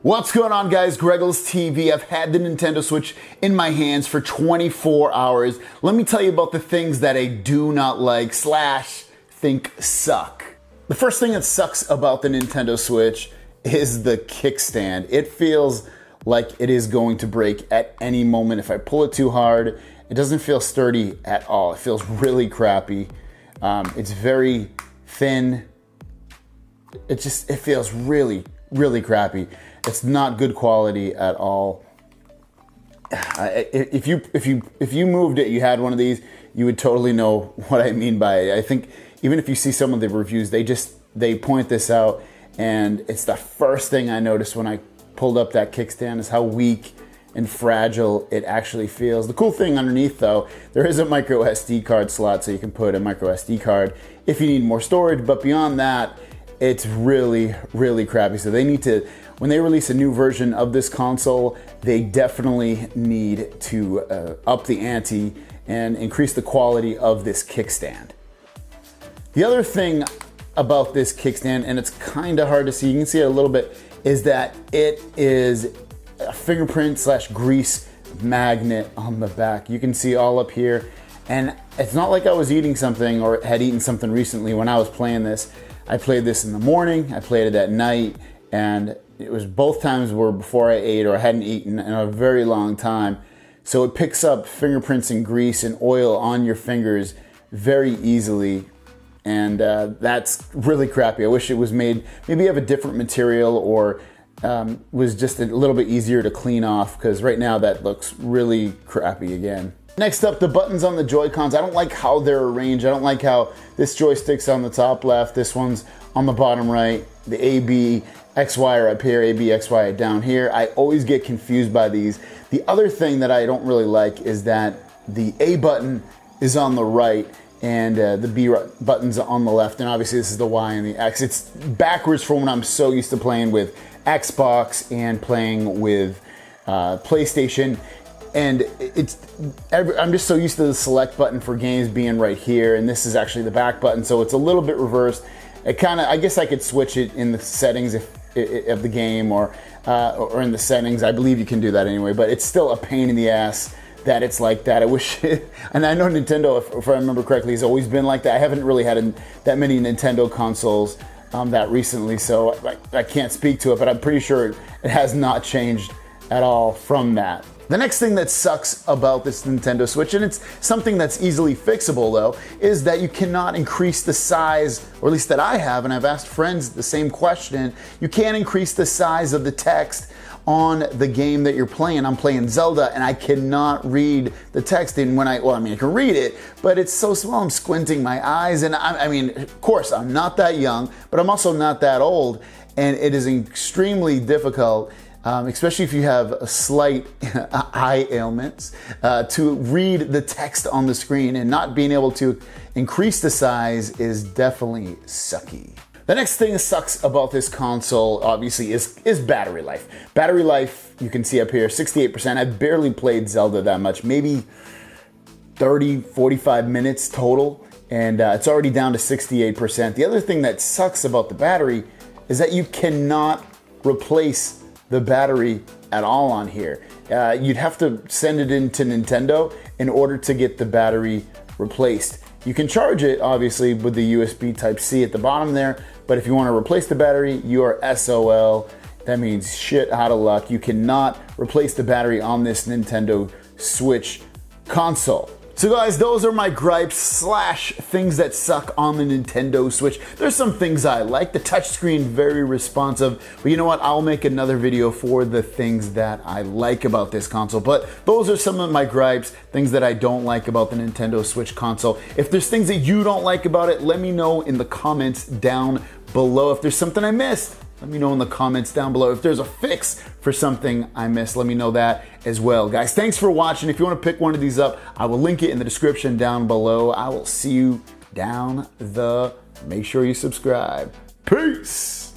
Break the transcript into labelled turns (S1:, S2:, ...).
S1: What's going on, guys? Greggles TV. I've had the Nintendo Switch in my hands for 24 hours. Let me tell you about the things that I do not like / think suck. The first thing that sucks about the Nintendo Switch is the kickstand. It feels like it is going to break at any moment. If I pull it too hard, it doesn't feel sturdy at all. It feels really crappy. It's very thin. It feels really, really crappy. It's not good quality at all. If you moved it, you had one of these, you would totally know what I mean by it. I think even if you see some of the reviews, they point this out, and it's the first thing I noticed when I pulled up that kickstand is how weak and fragile it actually feels. The cool thing underneath, though, there is a micro SD card slot, so you can put a micro SD card if you need more storage, but beyond that, it's really, really crappy. So they need to, when they release a new version of this console, they definitely need to up the ante and increase the quality of this kickstand. The other thing about this kickstand, and it's kind of hard to see, you can see it a little bit, is that it is a fingerprint / grease magnet on the back. You can see all up here, and it's not like I was eating something or had eaten something recently when I was playing this. I played this in the morning, I played it at night, and it was both times were before I ate or I hadn't eaten in a very long time. So it picks up fingerprints and grease and oil on your fingers very easily, and that's really crappy. I wish it was made maybe of a different material or was just a little bit easier to clean off, because right now that looks really crappy again. Next up, the buttons on the Joy-Cons. I don't like how they're arranged. I don't like how this joystick's on the top left, this one's on the bottom right, the A, B, X, Y are up here, A, B, X, Y are down here. I always get confused by these. The other thing that I don't really like is that the A button is on the right and the B button's on the left, and obviously this is the Y and the X. It's backwards from when I'm so used to playing with Xbox and playing with PlayStation. And I'm just so used to the select button for games being right here, and this is actually the back button, so it's a little bit reversed. I guess I could switch it in the settings of the game or in the settings. I believe you can do that anyway, but it's still a pain in the ass that it's like that. I wish, and I know Nintendo, if I remember correctly, has always been like that. I haven't really had that many Nintendo consoles that recently, so I can't speak to it, but I'm pretty sure it has not changed at all from that. The next thing that sucks about this Nintendo Switch, and it's something that's easily fixable though, is that you cannot increase the size, or at least that I have, and I've asked friends the same question. You can't increase the size of the text on the game that you're playing. I'm playing Zelda and I cannot read the text, and I can read it, but it's so small I'm squinting my eyes, and I mean, of course, I'm not that young, but I'm also not that old, and it is extremely difficult, especially if you have a slight eye ailments, to read the text on the screen, and not being able to increase the size is definitely sucky. The next thing that sucks about this console, obviously, is battery life. Battery life, you can see up here, 68%. I've barely played Zelda that much, maybe 30, 45 minutes total, and it's already down to 68%. The other thing that sucks about the battery is that you cannot replace the battery at all on here. You'd have to send it into Nintendo in order to get the battery replaced. You can charge it, obviously, with the USB Type-C at the bottom there, but if you want to replace the battery, you are SOL. That means shit out of luck. You cannot replace the battery on this Nintendo Switch console. So guys, those are my gripes / things that suck on the Nintendo Switch. There's some things I like. The touchscreen, very responsive. But you know what? I'll make another video for the things that I like about this console. But those are some of my gripes, things that I don't like about the Nintendo Switch console. If there's things that you don't like about it, let me know in the comments down below. If there's something I missed, let me know in the comments down below. If there's a fix for something I missed, let me know that as well. Guys, thanks for watching. If you want to pick one of these up, I will link it in the description down below. I will see you down the... Make sure you subscribe. Peace!